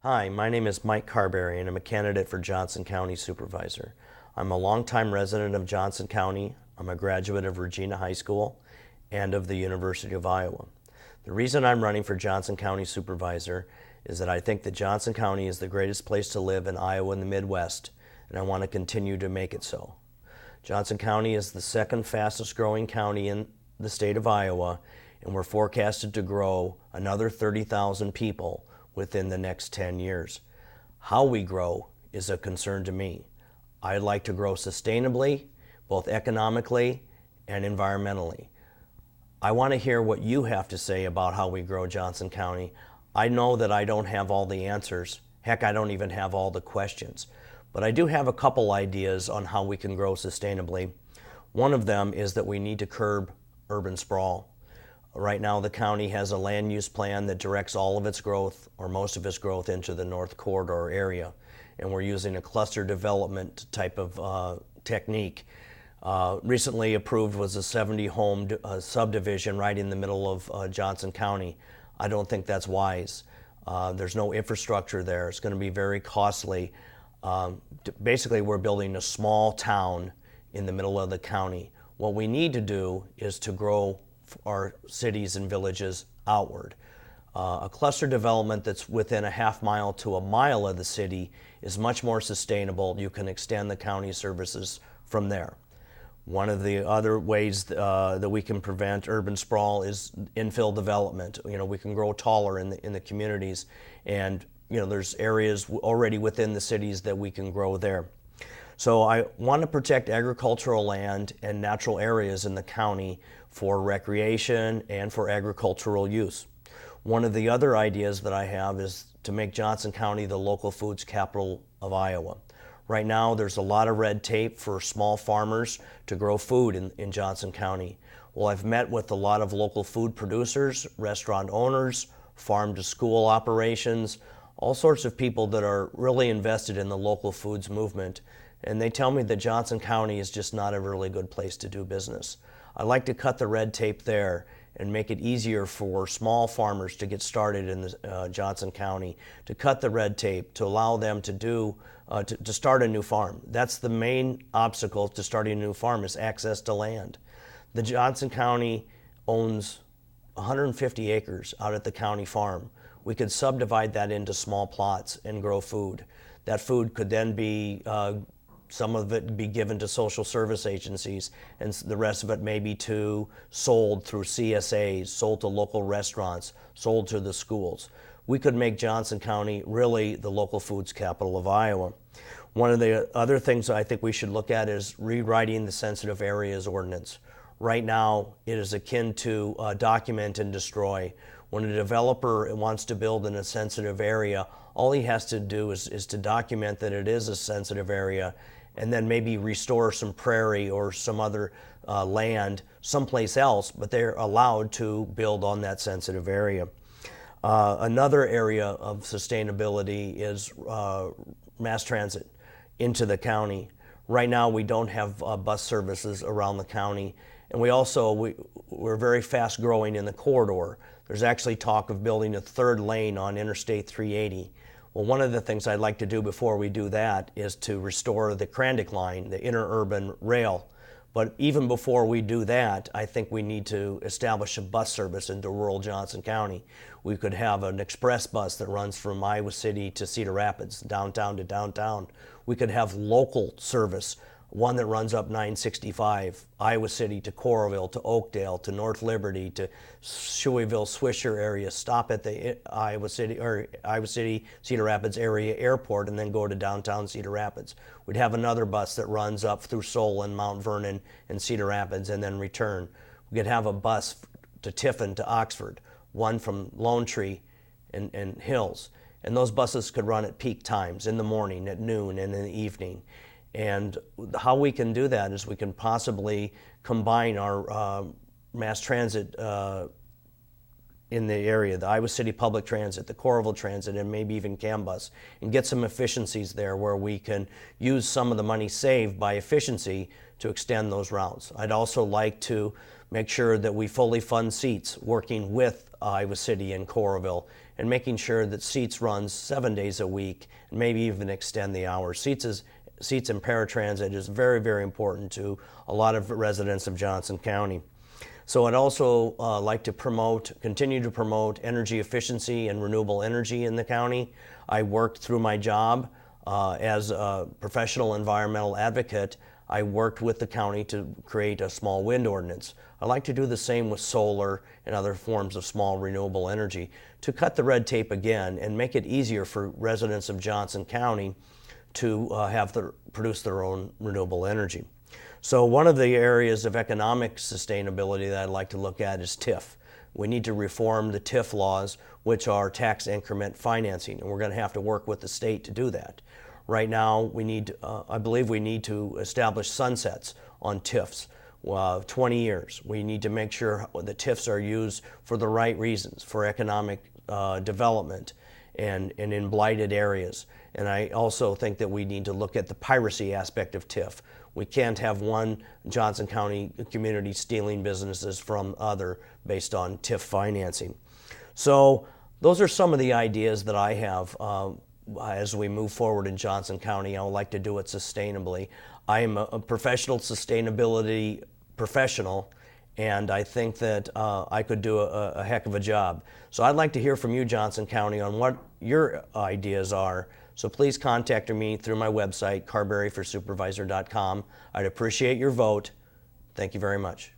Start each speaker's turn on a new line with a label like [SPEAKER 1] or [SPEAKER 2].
[SPEAKER 1] Hi, my name is Mike Carberry and I'm a candidate for Johnson County Supervisor. I'm a longtime resident of Johnson County. I'm a graduate of Regina High School and of the University of Iowa. The reason I'm running for Johnson County Supervisor is that I think that Johnson County is the greatest place to live in Iowa and the Midwest, and I want to continue to make it so. Johnson County is the second fastest growing county in the state of Iowa, and we're forecasted to grow another 30,000 people within the next 10 years. How we grow is a concern to me. I'd like to grow sustainably, both economically and environmentally. I want to hear what you have to say about how we grow Johnson County. I know that I don't have all the answers. Heck, I don't even have all the questions. But I do have a couple ideas on how we can grow sustainably. One of them is that we need to curb urban sprawl. Right now, the county has a land use plan that directs all of its growth, or most of its growth, into the North Corridor area. And we're using a cluster development type of technique. Recently approved was a 70-home subdivision right in the middle of Johnson County. I don't think that's wise. There's no infrastructure there. It's going to be very costly. Basically, we're building a small town in the middle of the county. What we need to do is to grow our cities and villages outward. A cluster development that's within a half mile to a mile of the city is much more sustainable. You can extend the county services from there. One of the other ways that we can prevent urban sprawl is infill development. We can grow taller in the communities, and there's areas already within the cities that we can grow there. So I want to protect agricultural land and natural areas in the county for recreation and for agricultural use. One of the other ideas that I have is to make Johnson County the local foods capital of Iowa. Right now, there's a lot of red tape for small farmers to grow food in Johnson County. Well, I've met with a lot of local food producers, restaurant owners, farm-to-school operations, all sorts of people that are really invested in the local foods movement. And they tell me that Johnson County is just not a really good place to do business. I'd like to cut the red tape there and make it easier for small farmers to get started in Johnson County, to cut the red tape, to allow them to start a new farm. That's the main obstacle to starting a new farm, is access to land. The Johnson County owns 150 acres out at the county farm. We could subdivide that into small plots and grow food. That food could then be some of it be given to social service agencies, and the rest of it may be sold through CSAs, sold to local restaurants, sold to the schools. We could make Johnson County really the local foods capital of Iowa. One of the other things I think we should look at is rewriting the sensitive areas ordinance. Right now, it is akin to document and destroy. When a developer wants to build in a sensitive area, all he has to do is to document that it is a sensitive area, and then maybe restore some prairie or some other land someplace else, but they're allowed to build on that sensitive area. Another area of sustainability is mass transit into the county. Right now, we don't have bus services around the county, and we're very fast growing in the corridor. There's actually talk of building a third lane on Interstate 380. Well, one of the things I'd like to do before we do that is to restore the Krandic line, the interurban rail. But even before we do that, I think we need to establish a bus service into rural Johnson County. We could have an express bus that runs from Iowa City to Cedar Rapids, downtown to downtown. We could have local service, one that runs up 965, Iowa City to Coralville, to Oakdale, to North Liberty, to Shoeyville, Swisher area, stop at the Iowa City, Cedar Rapids area airport, and then go to downtown Cedar Rapids. We'd have another bus that runs up through Solon, Mount Vernon, and Cedar Rapids, and then return. We could have a bus to Tiffin, to Oxford, one from Lone Tree and Hills. And those buses could run at peak times, in the morning, at noon, and in the evening. And how we can do that is we can possibly combine our mass transit in the area, the Iowa City Public Transit, the Coralville Transit, and maybe even CAMBus, and get some efficiencies there where we can use some of the money saved by efficiency to extend those routes. I'd also like to make sure that we fully fund SEATS, working with Iowa City and Coralville, and making sure that SEATS runs 7 days a week, and maybe even extend the hours. SEATS and paratransit is very, very important to a lot of residents of Johnson County. So I'd also like to continue to promote energy efficiency and renewable energy in the county. I worked through my job as a professional environmental advocate. I worked with the county to create a small wind ordinance. I'd like to do the same with solar and other forms of small renewable energy to cut the red tape again and make it easier for residents of Johnson County to produce their own renewable energy. So one of the areas of economic sustainability that I'd like to look at is TIF. We need to reform the TIF laws, which are tax increment financing, and we're going to have to work with the state to do that. Right now, I believe we need to establish sunsets on TIFs, 20 years. We need to make sure the TIFs are used for the right reasons, for economic development and in blighted areas. And I also think that we need to look at the piracy aspect of TIF. We can't have one Johnson County community stealing businesses from other based on TIF financing. So those are some of the ideas that I have as we move forward in Johnson County. I would like to do it sustainably. I am a professional sustainability professional, and I think that I could do a heck of a job. So I'd like to hear from you, Johnson County, on what your ideas are. So please contact me through my website, carberryforsupervisor.com. I'd appreciate your vote. Thank you very much.